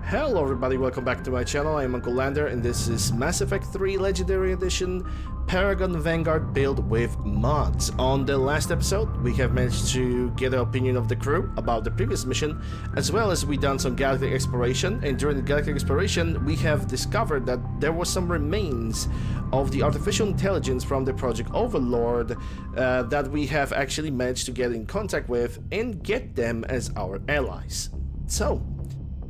Hello everybody, welcome back to my channel. I am Uncle Lander and this is Mass Effect 3 Legendary Edition Paragon Vanguard build with mods. On the last episode, we have managed to get an opinion of the crew about the previous mission, as well as we done some galactic exploration, and during the galactic exploration we have discovered that there was some remains of the artificial intelligence from the Project Overlord that we have actually managed to get in contact with and get them as our allies. So,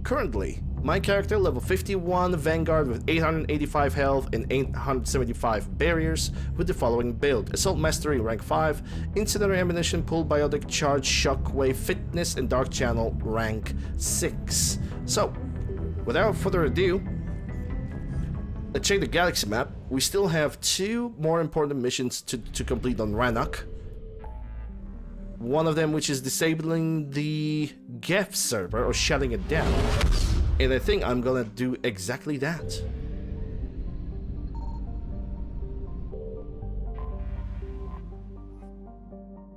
currently, my character, level 51, Vanguard with 885 health and 875 barriers, with the following build: Assault Mastery rank 5, Incendiary Ammunition, Pull Biotic Charge, Shockwave, Fitness, and Dark Channel rank 6. So, without further ado, let's check the galaxy map. We still have 2 more important missions to complete on Rannoch. One of them which is disabling the Geth server, or shutting it down. And I think I'm gonna do exactly that.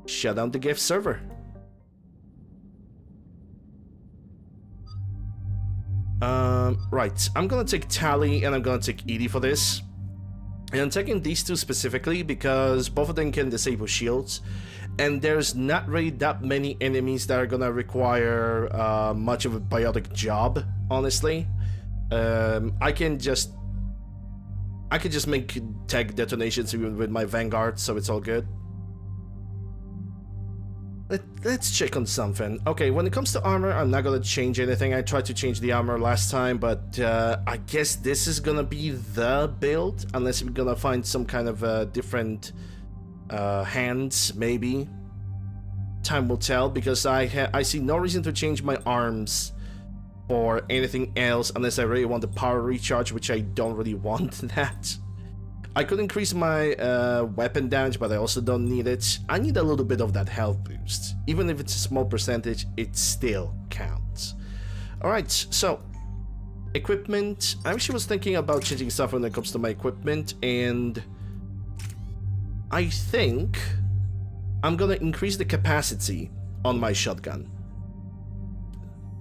Shut down the Geth server. Right, I'm gonna take Tali and I'm gonna take Edie for this. And I'm taking these 2 specifically because both of them can disable shields. And there's not really that many enemies that are gonna require much of a biotic job, honestly. I can just make tech detonations with my Vanguard, so it's all good. Let's check on something. Okay, when it comes to armor, I'm not gonna change anything. I tried to change the armor last time, but I guess this is gonna be the build, unless we're gonna find some kind of different hands, maybe. Time will tell, because I see no reason to change my arms or anything else unless I really want the power recharge, which I don't really want that. I could increase my weapon damage, but I also don't need it. I need a little bit of that health boost. Even if it's a small percentage, it still counts. Alright, so equipment. I actually was thinking about changing stuff when it comes to my equipment, and I think I'm gonna increase the capacity on my shotgun.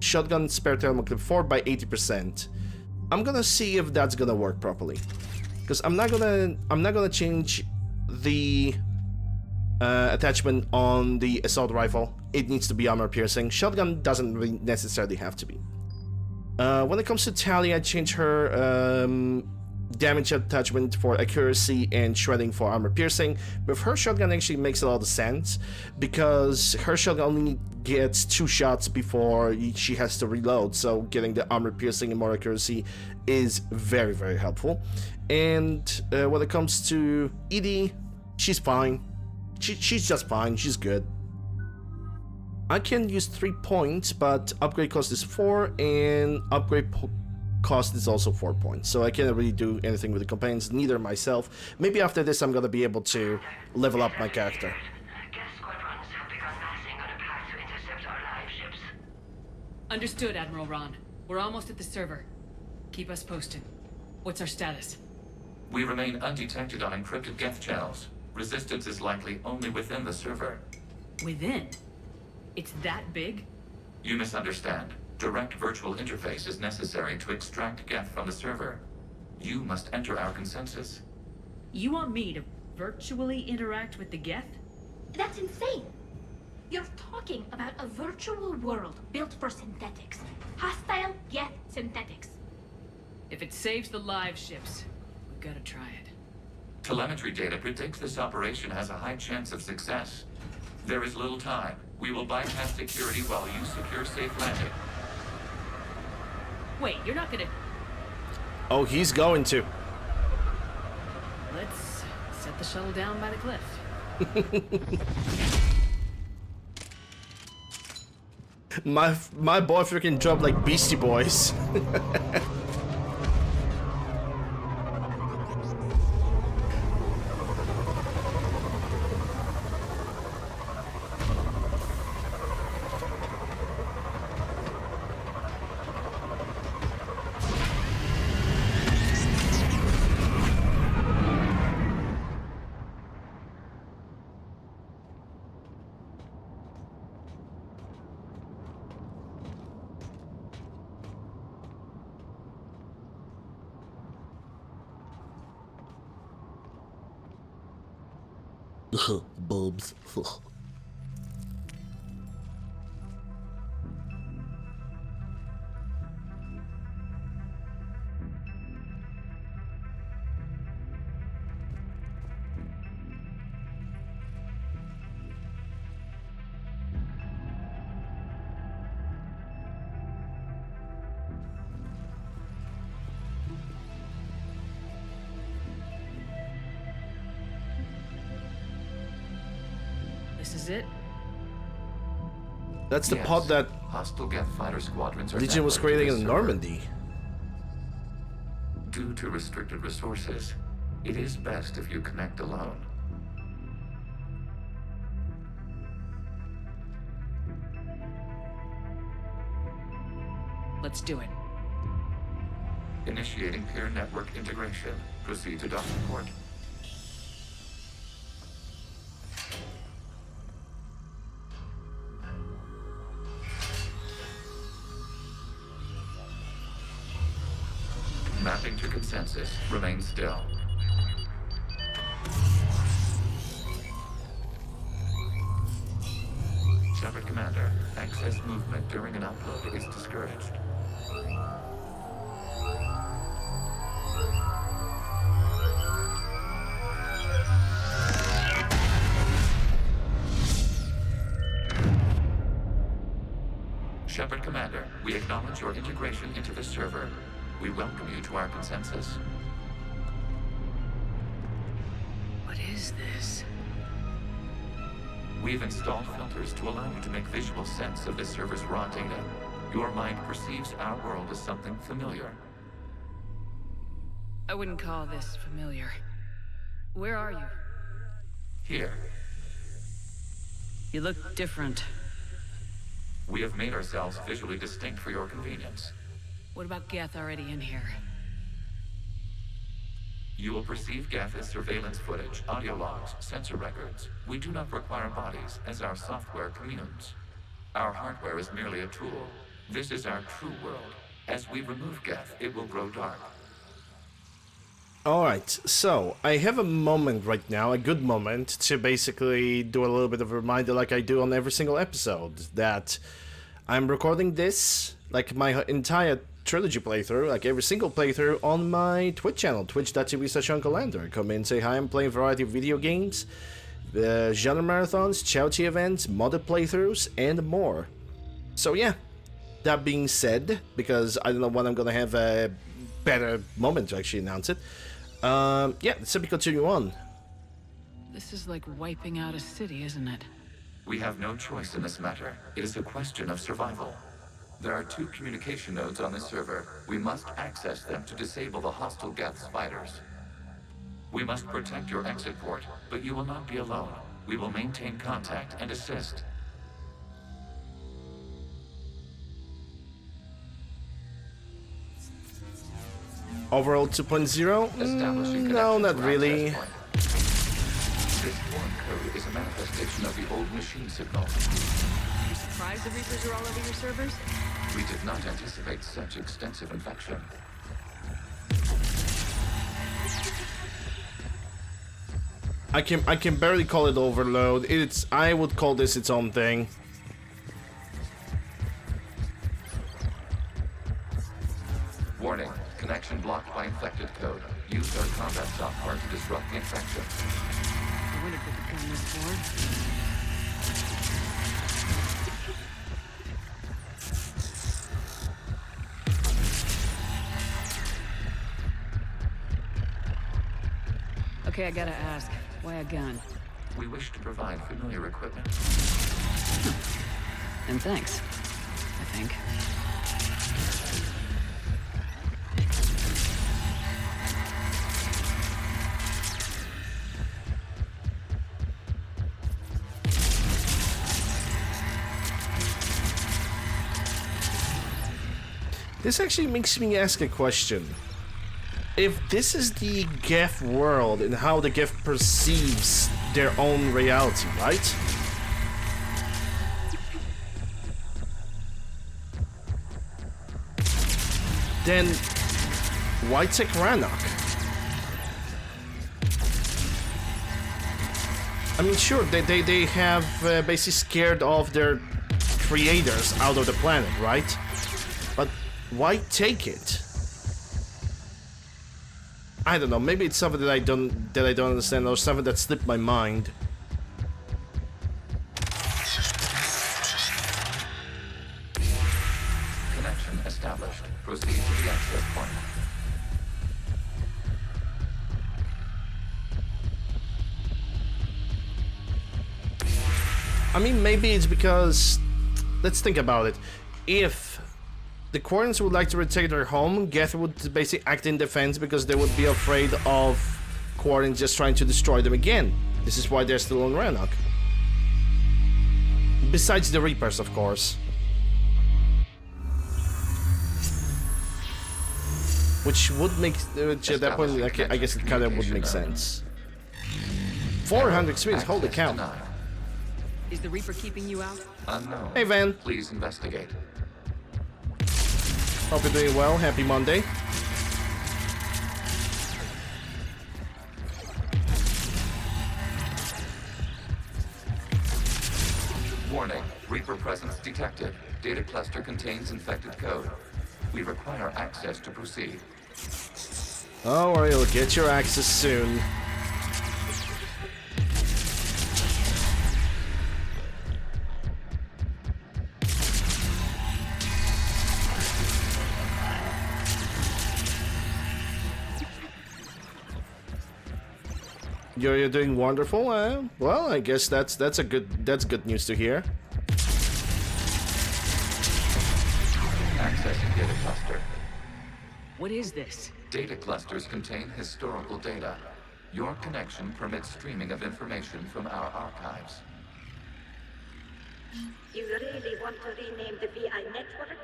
Shotgun spare thermal clip 4 by 80%. I'm gonna see if that's gonna work properly, because I'm not gonna change the attachment on the assault rifle. It needs to be armor piercing. Shotgun doesn't really necessarily have to be. When it comes to Tali, I changed her damage attachment for accuracy and shredding for armor piercing. With her shotgun actually makes a lot of sense, because her shotgun only gets 2 shots before she has to reload, so getting the armor piercing and more accuracy is very, very helpful. And when it comes to Edie, she's fine. She's just fine, she's good. I can use 3 points, but upgrade cost is 4, and upgrade cost is also 4 points, so I can't really do anything with the companions, neither myself. Maybe after this I'm gonna be able to level up my character. Understood, Admiral Ron. We're almost at the server. Keep us posted. What's our status? We remain undetected on encrypted Geth channels. Resistance is likely only within the server. Within? It's that big? You misunderstand. Direct virtual interface is necessary to extract Geth from the server. You must enter our consensus. You want me to virtually interact with the Geth? That's insane! You're talking about a virtual world built for synthetics. Hostile Geth synthetics. If it saves the live ships, we've gotta try it. Telemetry data predicts this operation has a high chance of success. There is little time. We will bypass security while you secure safe landing. Wait, you're not gonna... Oh, he's going to. Let's set the shuttle down by the cliff. My boy freaking dropped like Beastie Boys. Bulbs. This is it? That's the Yes. pod that Hostile Geth fighter squadrons are Legion was networked to creating the in server. Normandy. Due to restricted resources, it is best if you connect alone. Let's do it. Initiating peer network integration. Proceed to docking port. Mapping to consensus. Remain still. Shepard Commander, access movement during an upload is discouraged. Shepard Commander, we acknowledge your integration into the server. We welcome you to our consensus. What is this? We've installed filters to allow you to make visual sense of the server's raw data. Your mind perceives our world as something familiar. I wouldn't call this familiar. Where are you? Here, You look different. we have made ourselves visually distinct for your convenience. What about Geth already in here? You will perceive Geth as surveillance footage, audio logs, sensor records. We do not require bodies, as our software communes. Our hardware is merely a tool. This is our true world. As we remove Geth, it will grow dark. Alright, so I have a moment right now, a good moment, to basically do a little bit of a reminder like I do on every single episode, that I'm recording this, like my entire trilogy playthrough, like every single playthrough, on my Twitch channel, twitch.tv/UncleLander. Come in, say hi, I'm playing a variety of video games, genre marathons, Chowchi events, modded playthroughs, and more. So yeah, that being said, because I don't know when I'm gonna have a better moment to actually announce it, yeah, let's simply continue on. This is like wiping out a city, isn't it? We have no choice in this matter. It is a question of survival. There are 2 communication nodes on the server. We must access them to disable the hostile Geth spiders. We must protect your exit port, but you will not be alone. We will maintain contact and assist. Overall 2.0? Establishing No, connection not to really. access point. This foreign code is a manifestation of the old machine signal. You surprised the Reapers are all over your servers? We did not anticipate such extensive infection. I can barely call it overload. I would call this its own thing. Warning, connection blocked by infected code. Use our combat software to disrupt the infection. I wonder if we could come this forward. Okay, I gotta ask, why a gun? We wish to provide familiar equipment. And thanks, I think. This actually makes me ask a question. If this is the Geth world and how the Geth perceives their own reality, right? Then why take Rannoch? I mean, sure, they have basically scared off their creators out of the planet, right? But why take it? I don't know. Maybe it's something that I don't understand, or something that slipped my mind. Connection established. Proceed to the access point. I mean, maybe it's because... Let's think about it. If the Quarians would like to retake their home, Geth would basically act in defense because they would be afraid of Quarians just trying to destroy them again. This is why they're still on Rannoch. Besides the Reapers, of course. Which would make... Which at that point, I guess it kind of would make sense. 400 experience, holy cow. Is the Reaper keeping you out? Unknown. Hey, Van. Please investigate. Hope you're doing well. Happy Monday. Warning. Reaper presence detected. Data cluster contains infected code. We require access to proceed. Don't worry, you'll get your access soon. You're doing wonderful. Well, I guess that's good news to hear. Accessing data cluster. What is this? Data clusters contain historical data. Your connection permits streaming of information from our archives. You really want to rename the VI networks?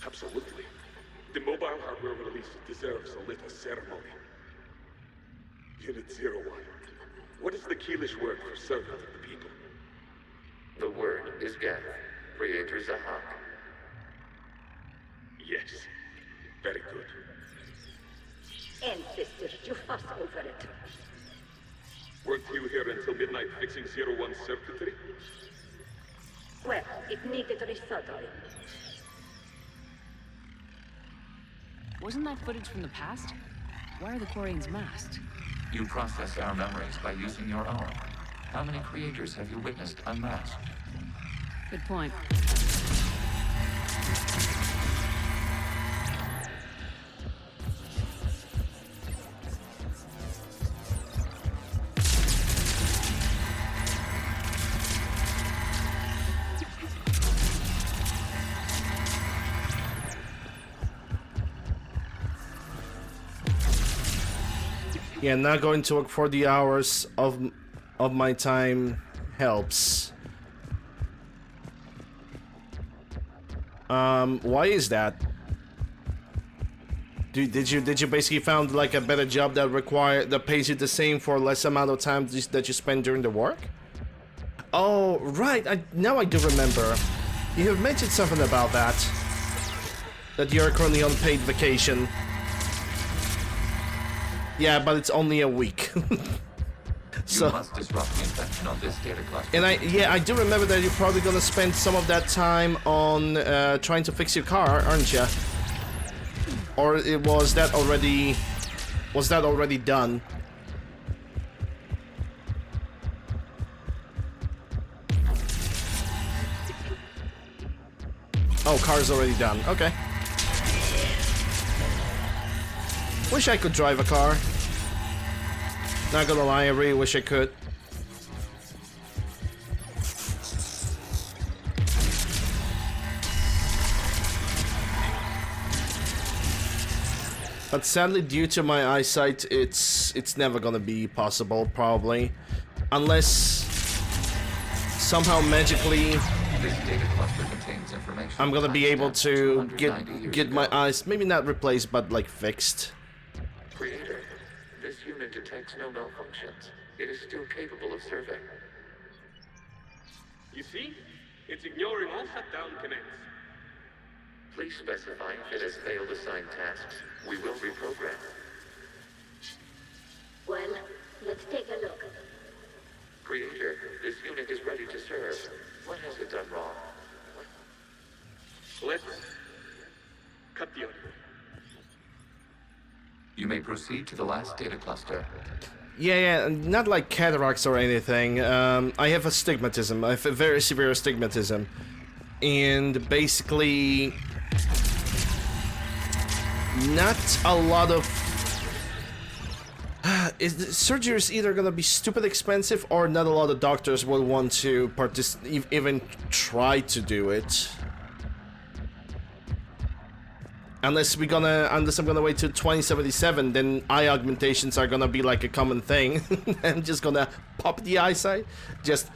Absolutely. The mobile hardware release deserves a little ceremony. Unit 01. What is the Keelish word for servant of the people? The word is Geth. Creator Zahak. Yes. Very good. Ancestors, you fuss over it. Weren't you here until midnight fixing 01's circuitry? Well, it needed resoldering. Wasn't that footage from the past? Why are the Quarians masked? You process our memories by using your own. How many creators have you witnessed unmasked? Good point. Yeah, not going to work 40 hours of my time helps. Why is that? Did you basically found like a better job that pays you the same for less amount of time that you spend during the work? Oh, right. Now I do remember. You have mentioned something about that. That you're currently on paid vacation. Yeah, but it's only a week. So, you must disrupt the infection on this data cluster. and I do remember that you're probably gonna spend some of that time on trying to fix your car, aren't you? Or was that already done? Oh, car's already done. Okay. Wish I could drive a car. Not gonna lie, I really wish I could. But sadly, due to my eyesight, it's never gonna be possible, probably. Unless somehow magically This data cluster contains information. I'm gonna be able to 290 years get my ago. eyes, maybe not replaced, but like fixed. Creator, this unit detects no malfunctions. It is still capable of serving. You see? It's ignoring all shutdown connects. Please specify if it has failed assigned tasks. We will reprogram. Well, let's take a look. Creator, this unit is ready to serve. What has it done wrong? Let's cut the audio. You may proceed to the last data cluster. Yeah, not like cataracts or anything. I have astigmatism. I have a very severe astigmatism. And basically... not a lot of... surgery is either gonna be stupid expensive or not a lot of doctors will want to even try to do it. Unless I'm gonna wait till 2077, then eye augmentations are gonna be like a common thing. I'm just gonna pop the eyesight, just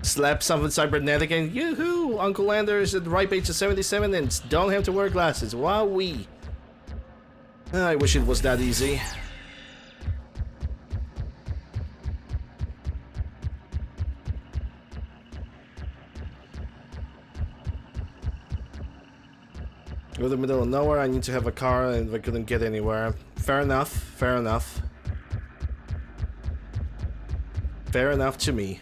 slap something cybernetic and yoo-hoo! Uncle Lander is at the ripe age of 77 and don't have to wear glasses. Wowee! I wish it was that easy. Go to the middle of nowhere, I need to have a car and I couldn't get anywhere. Fair enough, fair enough. Fair enough to me.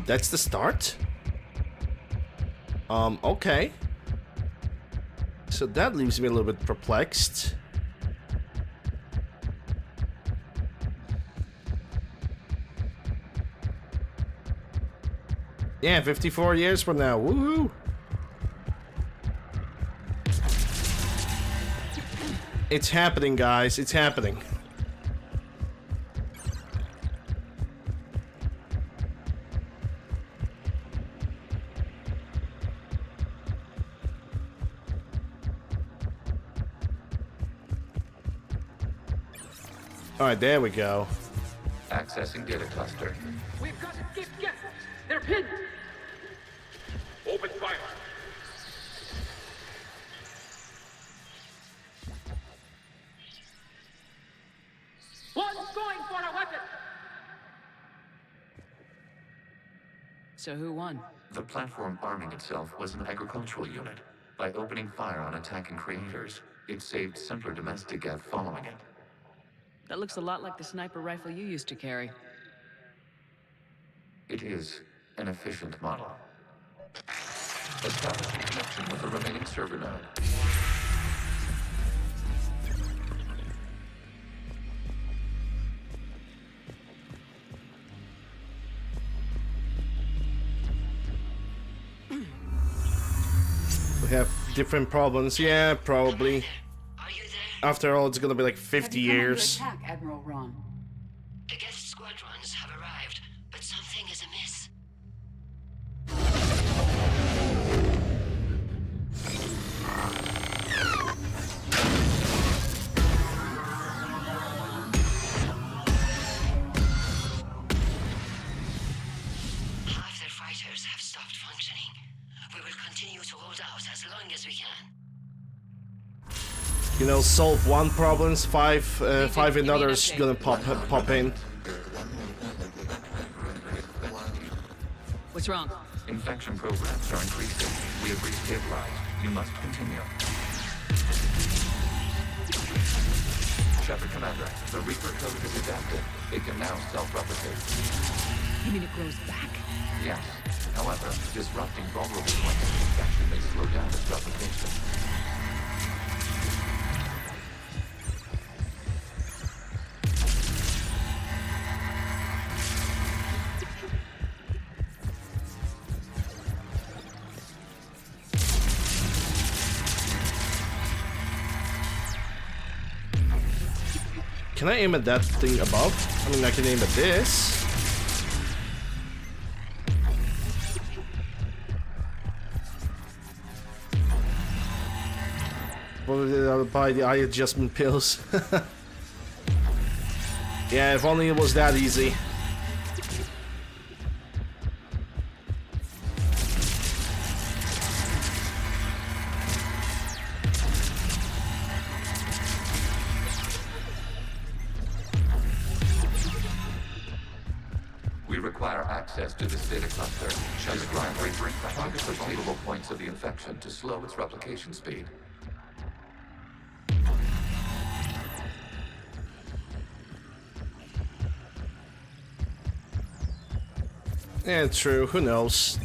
That's the start? Okay. So that leaves me a little bit perplexed. Yeah, 54 years from now. Woohoo! It's happening, guys. It's happening. Alright, there we go. Accessing data cluster. We've got escape guests! They're pinned! Open fire. One's going for a weapon! So who won? The platform arming itself was an agricultural unit. By opening fire on attacking creators, it saved simpler domestic Geth following it. That looks a lot like the sniper rifle you used to carry. It is an efficient model. Establishing connection with the remaining server node. We have different problems. Yeah, probably. Are you there? After all, it's gonna be like 50 years. Attack, Admiral Ron. The guest squadrons have arrived, but something is amiss. Half their fighters have stopped functioning. We will continue to hold out as long as we can. You know, solve one problems, five in others gonna pop in. What's wrong? Infection programs are increasing. We have restabilized. You must continue. Shepard Commander, the Reaper code is adapted. It can now self-replicate. You mean it grows back? Yes. However, disrupting vulnerable points of infection may slow down its replication. Can I aim at that thing above? I mean, I can aim at this. Probably I'll buy the eye adjustment pills. Yeah, if only it was that easy. We require access to this data cluster. Shepard Primary target the vulnerable points of the infection to slow its replication speed. Yeah, true. Who knows?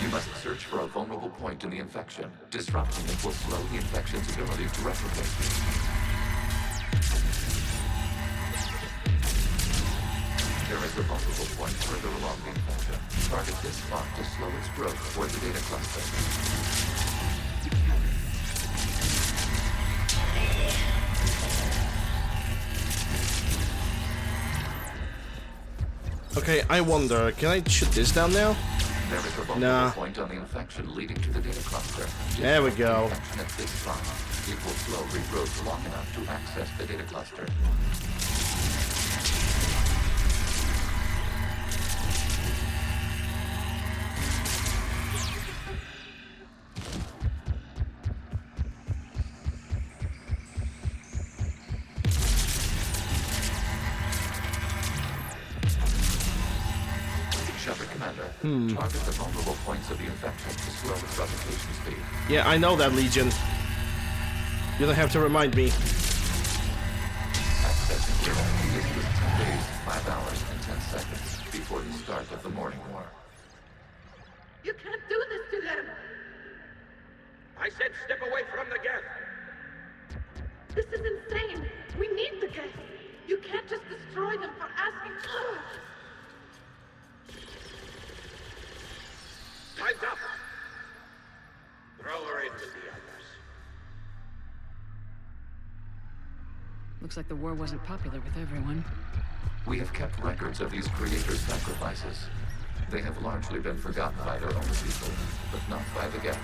You must search for a vulnerable point in the infection. Disrupting it will slow the infection's ability to replicate. There is a vulnerable point further along the infection. Target this spot to slow its growth toward the data cluster. Okay, I wonder, can I shoot this down now? There is a vulnerable point on the infection leading to the data cluster. There we go. Infection at this spot. It will slow regrowth long enough to access the data cluster. Target the vulnerable points of the infection to slow its replication speed. Yeah, I know that, Legion. You don't have to remind me. Accessing data. This was 10 days, 5 hours, and 10 seconds before the start of the morning war. You can't do this to them! I said step away from the gas. This is insane! We need the gas! You can't just destroy them for asking for it! Time's up. Throw her into the others. Looks like the war wasn't popular with everyone. We have kept records of these creators' sacrifices. They have largely been forgotten by their own people, but not by the Geth.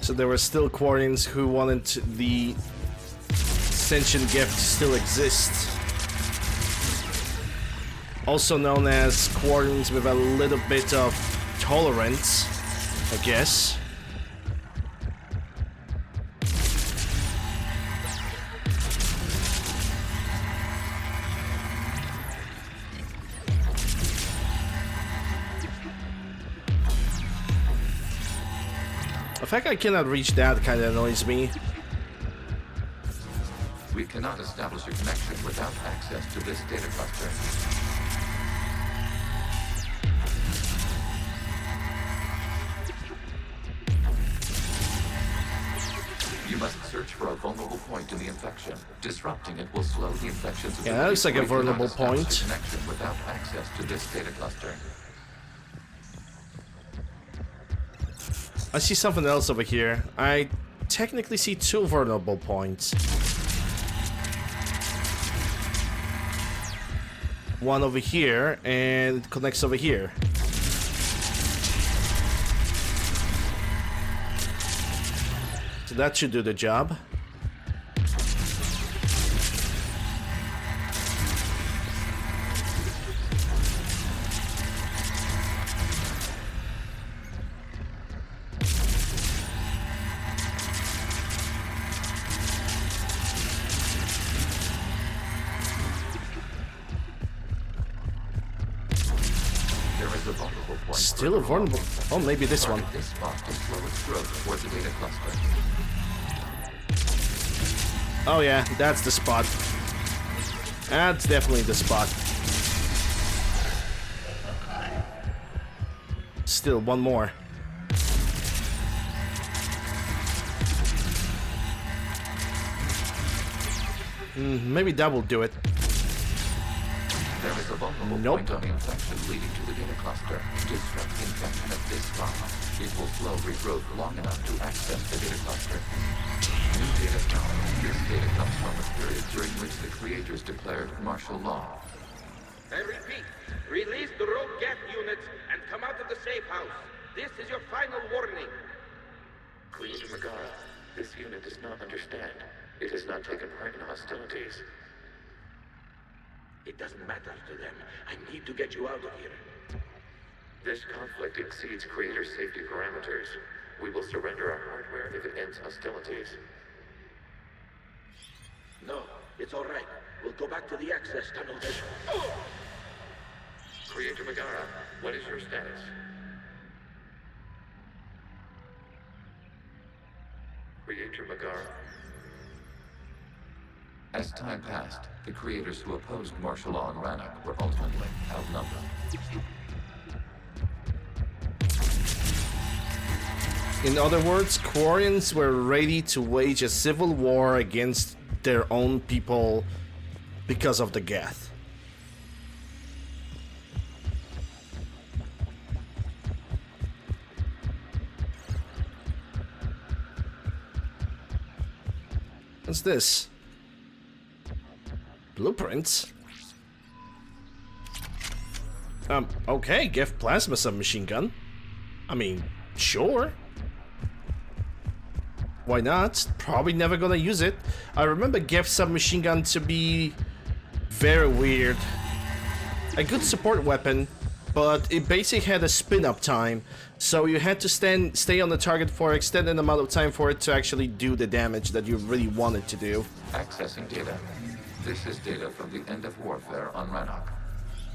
So there were still Quarians who wanted the sentient gift to still exist. Also known as Quarians with a little bit of tolerance, I guess. The fact I cannot reach that kind of annoys me. We cannot establish a connection without access to this data cluster. You must search for a vulnerable point in the infection. Disrupting it will slow the infection's ability. Yeah, that looks like a We cannot vulnerable establish point. a connection without access to this data cluster. I see something else over here. I technically see two vulnerable points. One over here, and it connects over here. So that should do the job. Still a vulnerable. Oh, maybe this one. This spot to slow its growth toward the data cluster. Oh yeah, that's the spot. That's definitely the spot. Still one more. Maybe that will do it. There is a vulnerable point on the infection leading to the data cluster. Disrupt the infection at this spot. It will slow regrowth long enough to access the data cluster. New data found. This data comes from a period during which the creators declared martial law. I repeat, release the rogue Geth units and come out of the safe house. This is your final warning. Creator Megara, this unit does not understand. It has not taken part in hostilities. It doesn't matter to them. I need to get you out of here. This conflict exceeds Creator's safety parameters. We will surrender our hardware if it ends hostilities. No, it's all right. We'll go back to the access tunnel then. Creator Megara, what is your status? creator, Bagar. As time passed, the creators who opposed martial law in Rannoch were ultimately outnumbered. In other words, Quarians were ready to wage a civil war against their own people because of the Geth. What's this? Blueprints? Okay, Geth plasma submachine gun. I mean, sure. Why not? Probably never gonna use it. I remember Geth submachine gun to be very weird. A good support weapon, but it basically had a spin-up time, so you had to stay on the target for an extended amount of time for it to actually do the damage that you really wanted to do. Accessing data. This is data from the end of warfare on Rannoch.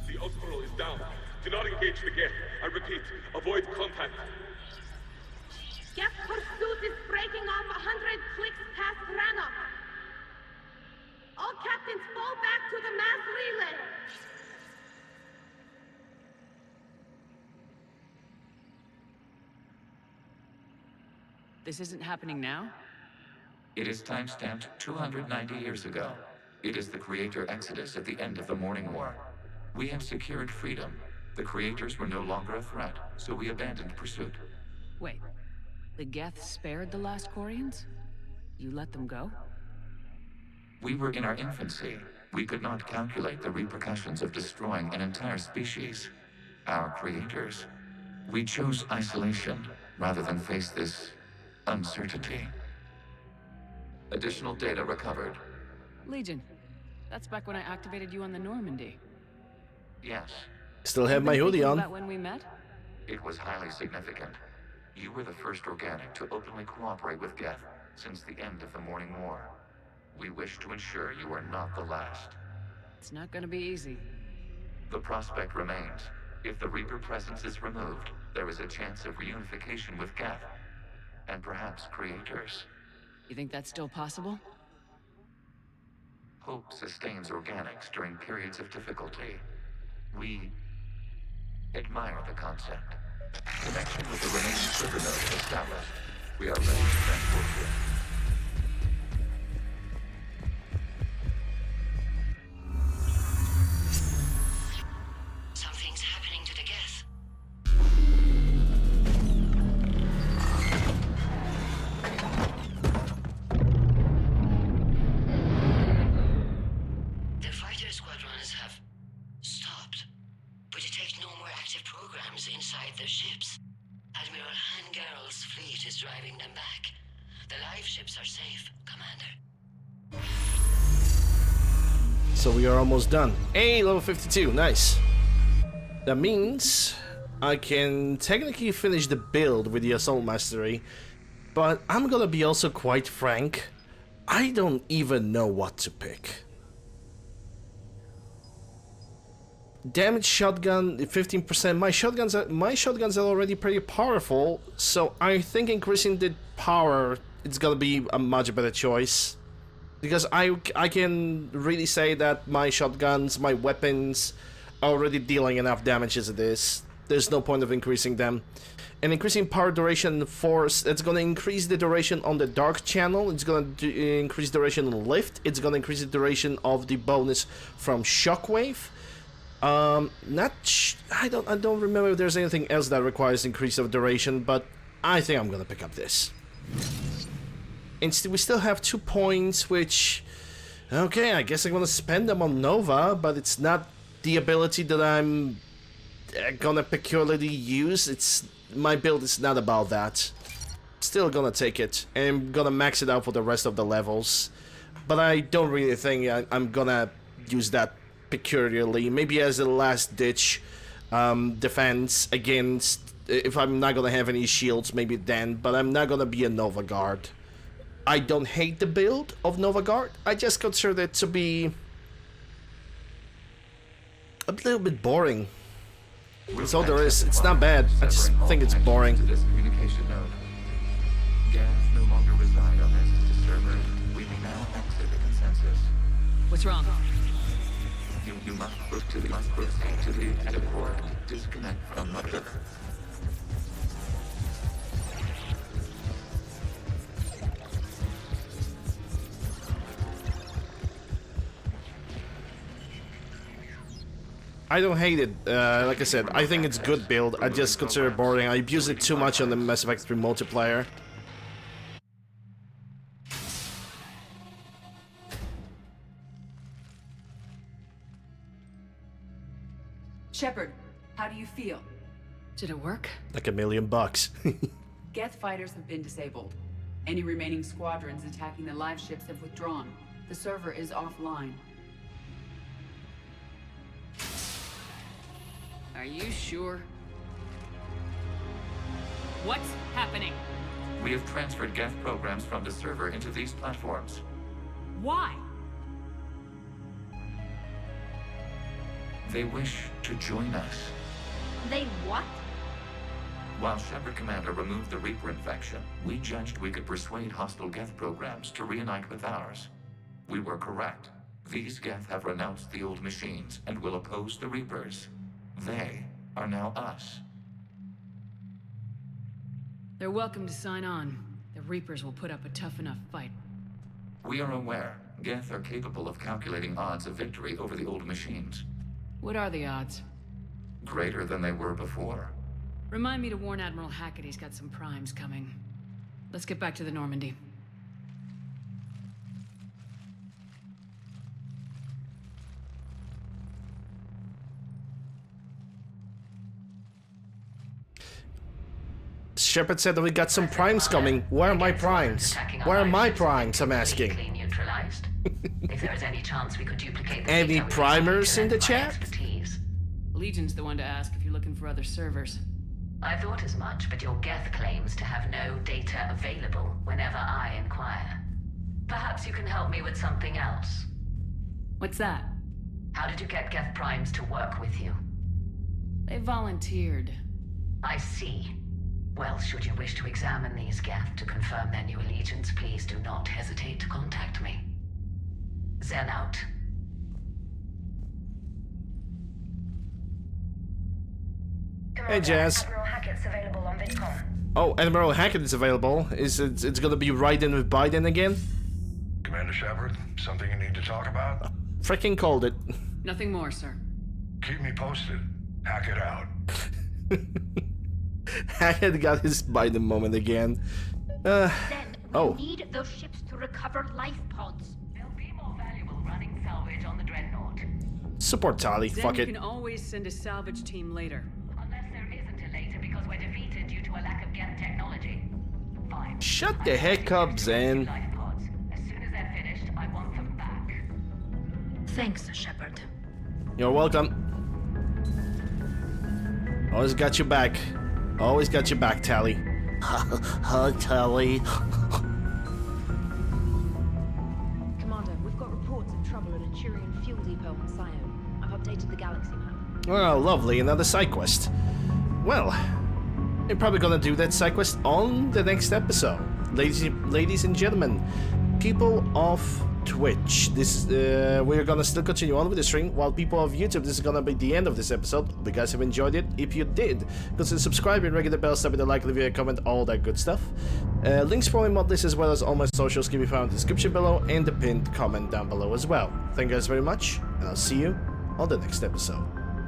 The Osprey is down. Do not engage the Geth. I repeat, avoid contact. Geth pursuit is breaking off 100 clicks past Rannoch. All captains fall back to the mass relay. This isn't happening now? It is timestamped 290 years ago. It is the creator exodus at the end of the Morning War. We have secured freedom. The creators were no longer a threat, so we abandoned pursuit. Wait. The Geth spared the last Quarians? You let them go? We were in our infancy. We could not calculate the repercussions of destroying an entire species. Our creators. We chose isolation rather than face this uncertainty. Additional data recovered. Legion. That's back when I activated you on the Normandy. Yes, Still have my hoodie on. About when we met? it was highly significant. You were the first organic to openly cooperate with Geth since the end of the Morning War. We wish to ensure you are not the last. It's not gonna be easy. The prospect remains. If the Reaper presence is removed, there is a chance of reunification with Geth. And perhaps creators. You think that's still possible? Hope sustains organics during periods of difficulty. We admire the concept. Connection with the remaining server nodes established. We are ready to transport you. Something's happening to the Geth. The fighter squadrons have stopped, but detect no more active programs inside their ships. Admiral Vanguard's fleet is driving them back. The live ships are safe, Commander. So we are almost done. Hey, level 52, nice. That means I can technically finish the build with the Assault Mastery, but I'm gonna be also quite frank, I don't even know what to pick. Damage shotgun 15%. My shotguns are already pretty powerful, so I think increasing the power it's gonna be a much better choice. Because I can really say that my shotguns, my weapons, are already dealing enough damage as it is. There's no point of increasing them. And increasing power duration force, it's gonna increase the duration on the dark channel. It's gonna increase duration on lift. It's gonna increase the duration of the bonus from shockwave. I don't remember if there's anything else that requires increase of duration, but I think I'm gonna pick up this. And we still have 2 points, which, okay, I guess I'm gonna spend them on Nova, but it's not the ability that I'm gonna peculiarly use. My build is not about that. Still gonna take it, and I'm gonna max it out for the rest of the levels. But I don't really think I'm gonna use that peculiarly. Maybe as a last-ditch defense against, if I'm not gonna have any shields, maybe then, but I'm not gonna be a Nova Guard. I don't hate the build of Nova Guard, I just consider it to be a little bit boring. That's all there is. It's not bad, I just think it's boring. To this communication node. Geth no longer reside on this What's wrong? You must proceed to the edit port. Disconnect from Modlists. I don't hate it. Like I said, I think it's good build. I just consider it boring. I abuse it too much on the Mass Effect 3 multiplayer. Shepard, how do you feel? Did it work? Like $1,000,000. Geth fighters have been disabled. Any remaining squadrons attacking the live ships have withdrawn. The server is offline. Are you sure? What's happening? We have transferred Geth programs from the server into these platforms. Why? They wish to join us. They what? While Shepard Commander removed the Reaper infection, we judged we could persuade hostile Geth programs to reunite with ours. We were correct. These Geth have renounced the old machines and will oppose the Reapers. They are now us. They're welcome to sign on. The Reapers will put up a tough enough fight. We are aware Geth are capable of calculating odds of victory over the old machines. What are the odds? Greater than they were before. Remind me to warn Admiral Hackett he's got some primes coming. Let's get back to the Normandy. Shepard said that we got some primes coming. Where are my primes? Where are my primes, I'm asking. Neutralized. If there is any chance we could duplicate the Any data, we primers could in the my chat? expertise. Legion's the one to ask if you're looking for other servers. I thought as much, but your Geth claims to have no data available whenever I inquire. Perhaps you can help me with something else. What's that? How did you get Geth primes to work with you? They volunteered. I see. Well, should you wish to examine these Geth to confirm their new allegiance, please do not hesitate to contact me. Zen out. Hey, Jazz. Admiral Hackett's available on VidCon. Oh, Admiral Hackett is available. It's gonna be right in with Biden again? Commander Shepard, something you need to talk about? Freaking called it. Nothing more, sir. Keep me posted. Hackett out. Hackett got his Biden moment again. Then Oh. we need those ships to recover life pods. They'll be more valuable running salvage on the Dreadnought. Support Tali, Then fuck you it. can always send a salvage team later. Unless there isn't a later because we're defeated due to a lack of Geth technology. Fine. Shut the heck up, Zen. Life pods. As soon as they're finished, I want them back. Thanks, Shepard. You're welcome. Always got your back. Always got your back, Tali. Tali. Commander, we've got reports of trouble at a Turian fuel depot on Scion. I've updated the galaxy map. Oh, lovely, another side quest. Well, we're probably gonna do that side quest on the next episode. Ladies and gentlemen, people of Twitch, we're gonna still continue on with the stream, while people of YouTube, this is gonna be the end of this episode. Hope you guys have enjoyed it. If you did, consider subscribing, ring the bell, stop with a like, leave a comment, all that good stuff. Links for my Modlists as well as all my socials can be found in the description below and the pinned comment down below as well. Thank you guys very much, and I'll see you on the next episode.